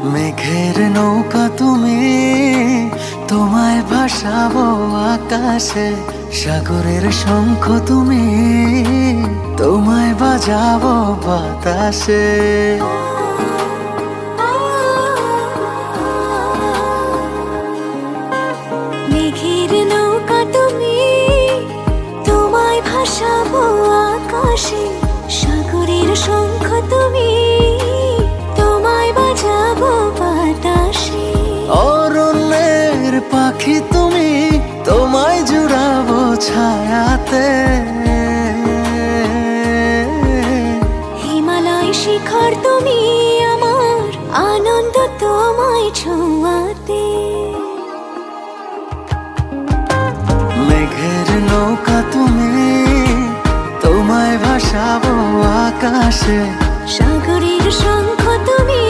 মেঘের নৌকা তুমি, তোমায় ভাসাবো আকাশে। সাগরের শঙ্খ তুমি, তোমায় বাজাবো বাতাসে। মেঘের নৌকা তুমি, তোমায় ভাসাবো আকাশে। সাগরের শঙ্খ তুমি, তোমায় বাজাবো বাতাসে। অরণ্যের পাখি তুমি, তোমায় জুড়াবো ছায়াতে। হিমালয় শিখর তুমি, আমার আনন্দ তোমায় ছোঁয়াতে। মেঘের নৌকা তুমি, তোমায় ভাসাবো আকাশে। সাগরের শঙ্খ তুমি,